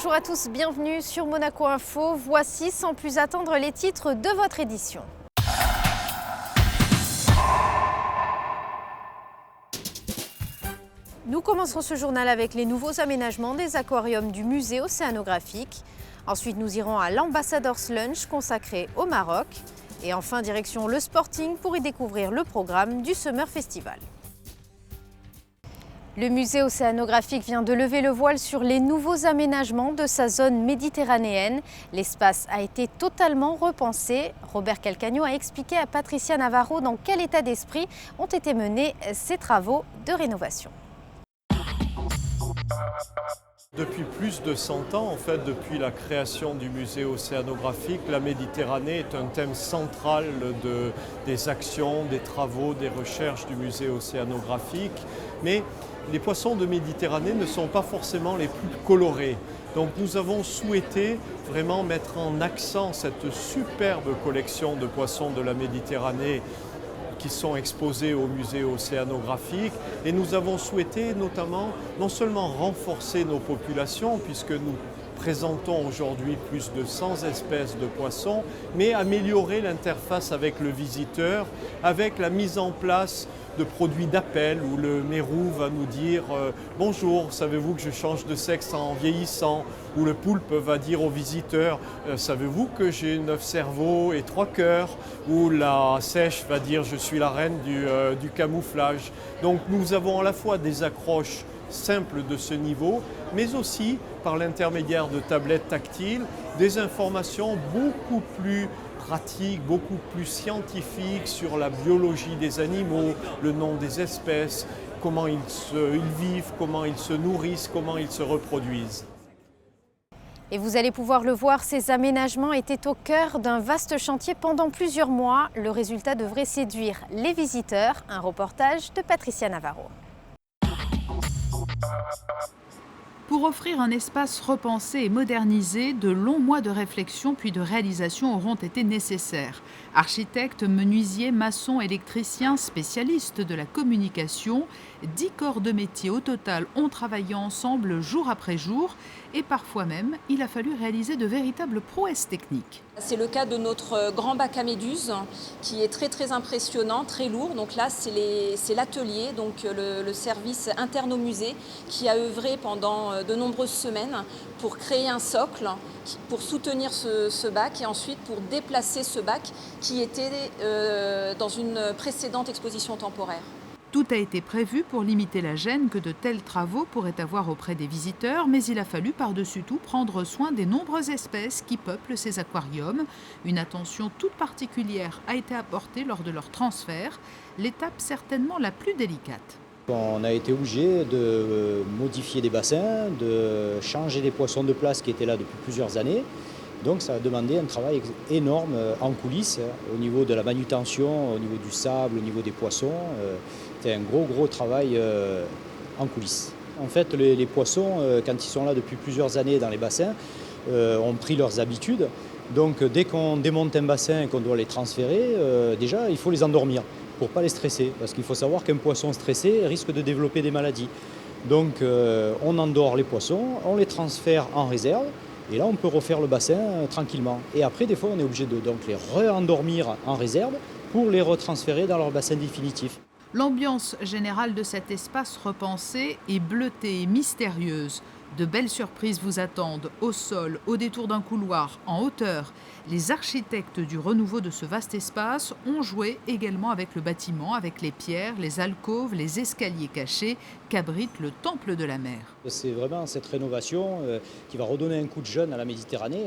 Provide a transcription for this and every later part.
Bonjour à tous, bienvenue sur Monaco Info. Voici sans plus attendre les titres de votre édition. Nous commencerons ce journal avec les nouveaux aménagements des aquariums du musée océanographique. Ensuite, nous irons à l'Ambassador's Lunch consacré au Maroc. Et enfin, direction le Sporting pour y découvrir le programme du Summer Festival. Le musée océanographique vient de lever le voile sur les nouveaux aménagements de sa zone méditerranéenne. L'espace a été totalement repensé. Robert Calcagno a expliqué à Patricia Navarro dans quel état d'esprit ont été menés ces travaux de rénovation. Depuis plus de 100 ans, en fait, depuis la création du musée océanographique, la Méditerranée est un thème central des actions, des travaux, des recherches du musée océanographique. Mais les poissons de Méditerranée ne sont pas forcément les plus colorés. Donc nous avons souhaité vraiment mettre en accent cette superbe collection de poissons de la Méditerranée qui sont exposés au musée océanographique, et nous avons souhaité notamment non seulement renforcer nos populations puisque nous présentons aujourd'hui plus de 100 espèces de poissons, mais améliorer l'interface avec le visiteur avec la mise en place de produits d'appel où le mérou va nous dire « Bonjour, savez-vous que je change de sexe en vieillissant ?» Ou le poulpe va dire au visiteur « Savez-vous que j'ai 9 cerveaux et 3 cœurs ?» Ou la sèche va dire « Je suis la reine du camouflage ». Donc nous avons à la fois des accroches simples de ce niveau, mais aussi par l'intermédiaire de tablettes tactiles, des informations beaucoup plus pratiques, beaucoup plus scientifiques sur la biologie des animaux, le nom des espèces, comment ils vivent, comment ils se nourrissent, comment ils se reproduisent. Et vous allez pouvoir le voir, ces aménagements étaient au cœur d'un vaste chantier pendant plusieurs mois. Le résultat devrait séduire les visiteurs. Un reportage de Patricia Navarro. Pour offrir un espace repensé et modernisé, de longs mois de réflexion puis de réalisation auront été nécessaires. Architectes, menuisiers, maçons, électriciens, spécialistes de la communication, 10 corps de métier au total ont travaillé ensemble jour après jour et parfois même, il a fallu réaliser de véritables prouesses techniques. C'est le cas de notre grand bac à méduses qui est très impressionnant, très lourd. Donc là, c'est l'atelier, donc le service interne au musée qui a œuvré pendant de nombreuses semaines pour créer un socle, pour soutenir ce bac et ensuite pour déplacer ce bac qui était dans une précédente exposition temporaire. Tout a été prévu pour limiter la gêne que de tels travaux pourraient avoir auprès des visiteurs, mais il a fallu par-dessus tout prendre soin des nombreuses espèces qui peuplent ces aquariums. Une attention toute particulière a été apportée lors de leur transfert, l'étape certainement la plus délicate. On a été obligé de modifier des bassins, de changer des poissons de place qui étaient là depuis plusieurs années. Donc ça a demandé un travail énorme en coulisses, au niveau de la manutention, au niveau du sable, au niveau des poissons. C'était un gros travail en coulisses. En fait, les poissons, quand ils sont là depuis plusieurs années dans les bassins, ont pris leurs habitudes. Donc dès qu'on démonte un bassin et qu'on doit les transférer, déjà il faut les endormir pour ne pas les stresser. Parce qu'il faut savoir qu'un poisson stressé risque de développer des maladies. Donc on endort les poissons, on les transfère en réserve. Et là, on peut refaire le bassin tranquillement. Et après, des fois, on est obligé de donc, les re-endormir en réserve pour les retransférer dans leur bassin définitif. L'ambiance générale de cet espace repensé est bleutée et mystérieuse. De belles surprises vous attendent au sol, au détour d'un couloir, en hauteur. Les architectes du renouveau de ce vaste espace ont joué également avec le bâtiment, avec les pierres, les alcôves, les escaliers cachés qu'abrite le temple de la mer. C'est vraiment cette rénovation qui va redonner un coup de jeune à la Méditerranée,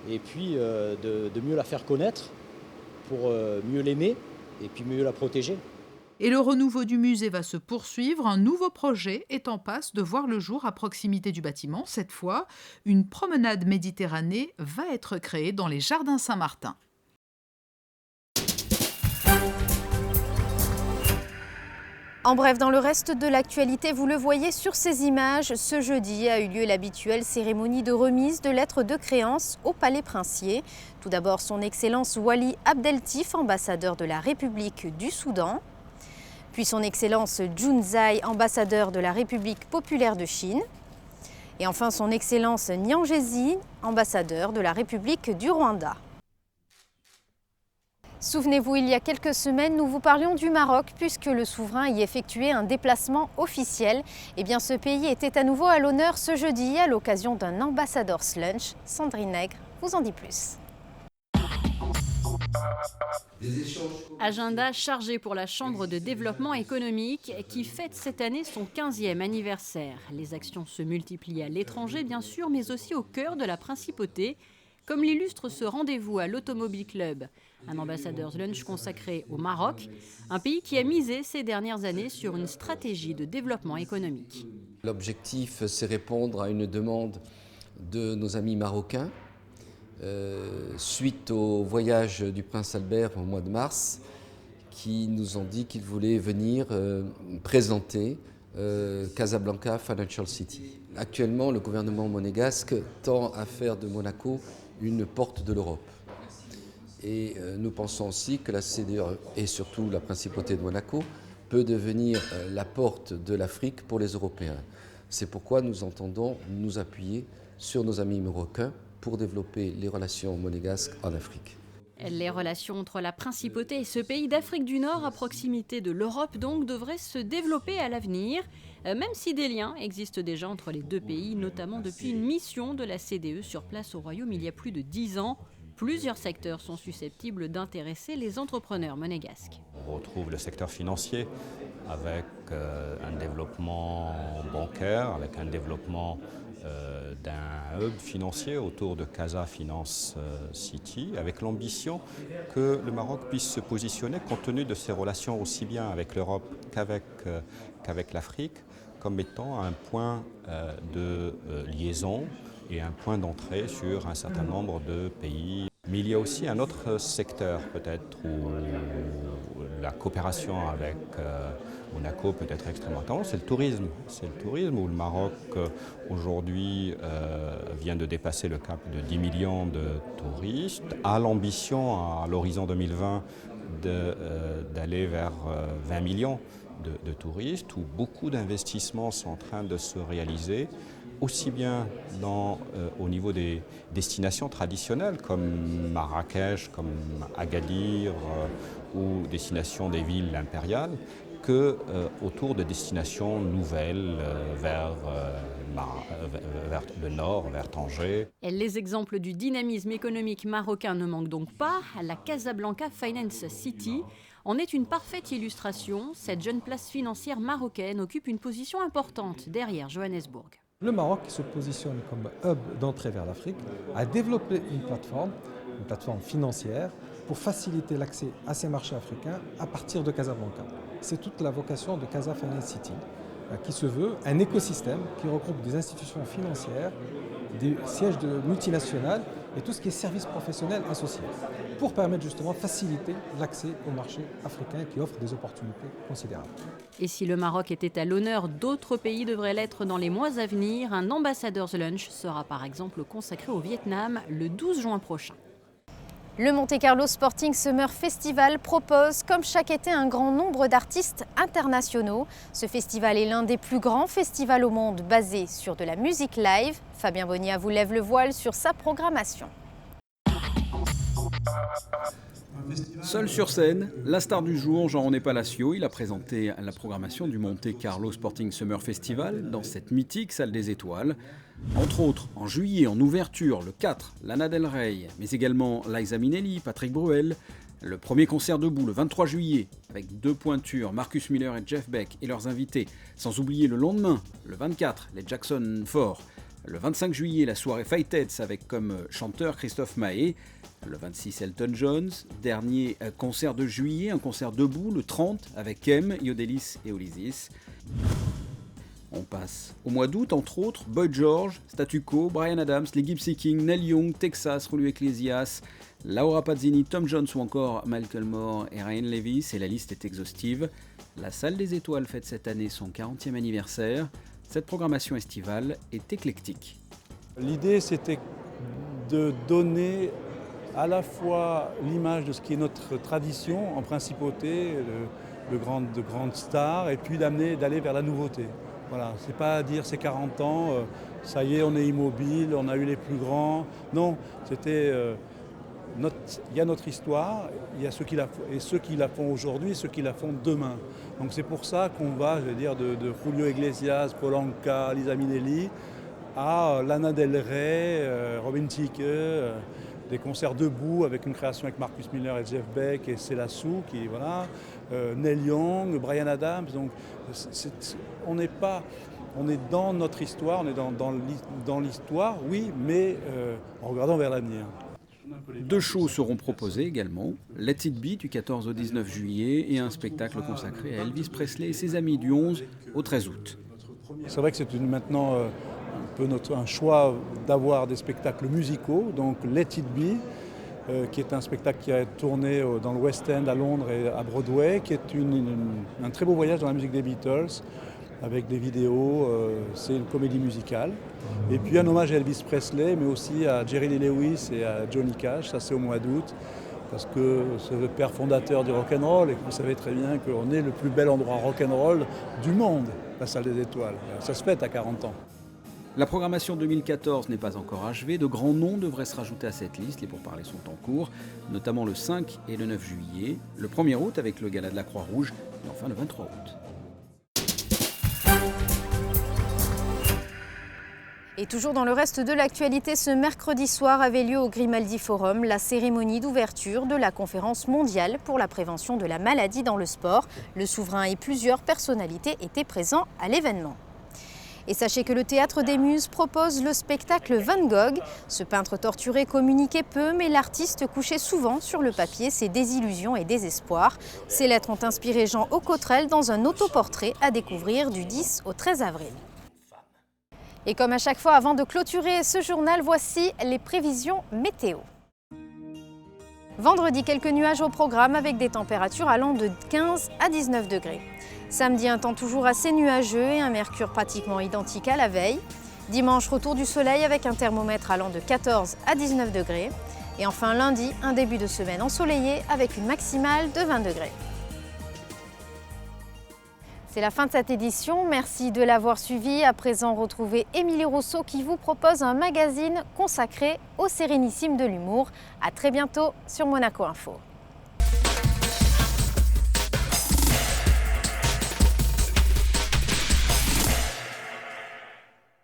et puis de mieux la faire connaître pour mieux l'aimer et puis mieux la protéger. Et le renouveau du musée va se poursuivre. Un nouveau projet est en passe de voir le jour à proximité du bâtiment. Cette fois, une promenade Méditerranée va être créée dans les Jardins Saint-Martin. En bref, dans le reste de l'actualité, vous le voyez sur ces images, ce jeudi a eu lieu l'habituelle cérémonie de remise de lettres de créance au Palais Princier. Tout d'abord, son Excellence Wali Abdeltif, ambassadeur de la République du Soudan. Puis son Excellence Jun Zhai, ambassadeur de la République populaire de Chine. Et enfin, son Excellence Nyangezi, ambassadeur de la République du Rwanda. Souvenez-vous, il y a quelques semaines, nous vous parlions du Maroc puisque le souverain y effectuait un déplacement officiel. Eh bien, ce pays était à nouveau à l'honneur ce jeudi à l'occasion d'un ambassador's lunch. Sandrine Nègre vous en dit plus. Agenda chargé pour la Chambre de développement économique qui fête cette année son 15e anniversaire. Les actions se multiplient à l'étranger bien sûr, mais aussi au cœur de la principauté, comme l'illustre ce rendez-vous à l'Automobile Club, un ambassador's lunch consacré au Maroc, un pays qui a misé ces dernières années sur une stratégie de développement économique. L'objectif, c'est répondre à une demande de nos amis marocains, suite au voyage du prince Albert au mois de mars, qui nous ont dit qu'ils voulaient venir présenter Casablanca Financial City. Actuellement, le gouvernement monégasque tend à faire de Monaco une porte de l'Europe. Et nous pensons aussi que la CDE et surtout la principauté de Monaco peut devenir la porte de l'Afrique pour les Européens. C'est pourquoi nous entendons nous appuyer sur nos amis marocains pour développer les relations monégasques en Afrique. Les relations entre la principauté et ce pays d'Afrique du Nord, à proximité de l'Europe donc, devraient se développer à l'avenir, même si des liens existent déjà entre les deux pays, notamment depuis une mission de la CDE sur place au Royaume il y a plus de 10 ans. Plusieurs secteurs sont susceptibles d'intéresser les entrepreneurs monégasques. On retrouve le secteur financier avec un développement bancaire, avec un développement d'un hub financier autour de Casa Finance City, avec l'ambition que le Maroc puisse se positionner, compte tenu de ses relations aussi bien avec l'Europe qu'avec l'Afrique, comme étant un point de liaison et un point d'entrée sur un certain nombre de pays. Mais il y a aussi un autre secteur peut-être où la coopération avec Monaco peut être extrêmement importante, c'est le tourisme. C'est le tourisme où le Maroc aujourd'hui vient de dépasser le cap de 10 millions de touristes, a l'ambition à l'horizon 2020 d'aller vers 20 millions de touristes, où beaucoup d'investissements sont en train de se réaliser, aussi bien au niveau des destinations traditionnelles comme Marrakech, comme Agadir ou destinations des villes impériales, que autour de destinations nouvelles vers le nord, vers Tanger. Les exemples du dynamisme économique marocain ne manquent donc pas. La Casablanca Finance City en est une parfaite illustration. Cette jeune place financière marocaine occupe une position importante derrière Johannesburg. Le Maroc, qui se positionne comme hub d'entrée vers l'Afrique, a développé une plateforme financière pour faciliter l'accès à ces marchés africains à partir de Casablanca. C'est toute la vocation de Casa Finance City, qui se veut un écosystème qui regroupe des institutions financières, des sièges de multinationales et tout ce qui est services professionnels associés, pour permettre justement de faciliter l'accès au marché africain qui offre des opportunités considérables. Et si le Maroc était à l'honneur, d'autres pays devraient l'être dans les mois à venir. Un ambassador's lunch sera par exemple consacré au Vietnam le 12 juin prochain. Le Monte Carlo Sporting Summer Festival propose, comme chaque été, un grand nombre d'artistes internationaux. Ce festival est l'un des plus grands festivals au monde basé sur de la musique live. Fabien Bonilla vous lève le voile sur sa programmation. Seul sur scène, la star du jour, Jean-René Palacio, il a présenté la programmation du Monte Carlo Sporting Summer Festival dans cette mythique salle des étoiles. Entre autres, en juillet, en ouverture, le 4, Lana Del Rey, mais également Liza Minnelli, Patrick Bruel. Le premier concert debout, le 23 juillet, avec deux pointures, Marcus Miller et Jeff Beck et leurs invités. Sans oublier le lendemain, le 24, les Jackson 4. Le 25 juillet, la soirée Fighteds avec comme chanteur Christophe Maé. Le 26, Elton John. Dernier concert de juillet, un concert debout, le 30, avec M, Yodelis et Olysis. On passe au mois d'août, entre autres, Boy George, Statu Quo, Bryan Adams, les Gypsy Kings, Neil Young, Texas, Julio Iglesias, Laura Pazzini, Tom Jones ou encore Malcolm Moore et Ryan Lewis, et la liste est exhaustive. La Salle des Étoiles fête cette année son 40e anniversaire. Cette programmation estivale est éclectique. L'idée, c'était de donner à la fois l'image de ce qui est notre tradition en principauté, de grandes stars, et puis d'aller vers la nouveauté. Voilà, c'est pas à dire c'est 40 ans, ça y est, on est immobile, on a eu les plus grands. Non, c'était il y a notre histoire, il y a ceux qui la font aujourd'hui et ceux qui la font demain. Donc c'est pour ça qu'on va, je vais dire, de Julio Iglesias, Paul Anka, Liza Minnelli, à Lana Del Rey, Robin Thicke, des concerts debout avec une création avec Marcus Miller et Jeff Beck et Céla Sou, qui voilà, Neil Young, Bryan Adams. Donc on est dans notre histoire, on est dans l'histoire, oui, mais en regardant vers l'avenir. 2 shows seront proposés également, Let It Be du 14 au 19 juillet et un spectacle consacré à Elvis Presley et ses amis du 11 au 13 août. C'est vrai que c'est maintenant un peu un choix d'avoir des spectacles musicaux, donc Let It Be, qui est un spectacle qui a tourné dans le West End à Londres et à Broadway, qui est un très beau voyage dans la musique des Beatles, avec des vidéos, c'est une comédie musicale. Et puis un hommage à Elvis Presley, mais aussi à Jerry Lee Lewis et à Johnny Cash, ça c'est au mois d'août, parce que c'est le père fondateur du rock'n'roll et que vous savez très bien qu'on est le plus bel endroit rock'n'roll du monde, la Salle des Étoiles. Ça se fête à 40 ans. La programmation 2014 n'est pas encore achevée, de grands noms devraient se rajouter à cette liste, les pourparlers sont en cours, notamment le 5 et le 9 juillet, le 1er août avec le gala de la Croix-Rouge et enfin le 23 août. Et toujours dans le reste de l'actualité, ce mercredi soir avait lieu au Grimaldi Forum la cérémonie d'ouverture de la conférence mondiale pour la prévention de la maladie dans le sport. Le souverain et plusieurs personnalités étaient présents à l'événement. Et sachez que le Théâtre des Muses propose le spectacle Van Gogh. Ce peintre torturé communiquait peu, mais l'artiste couchait souvent sur le papier ses désillusions et désespoirs. Ces lettres ont inspiré Jean Aucotrel dans un autoportrait à découvrir du 10 au 13 avril. Et comme à chaque fois, avant de clôturer ce journal, voici les prévisions météo. Vendredi, quelques nuages au programme avec des températures allant de 15 à 19 degrés. Samedi, un temps toujours assez nuageux et un mercure pratiquement identique à la veille. Dimanche, retour du soleil avec un thermomètre allant de 14 à 19 degrés. Et enfin lundi, un début de semaine ensoleillé avec une maximale de 20 degrés. C'est la fin de cette édition, merci de l'avoir suivi. À présent, retrouvez Émilie Rousseau qui vous propose un magazine consacré au sérénissime de l'humour. À très bientôt sur Monaco Info.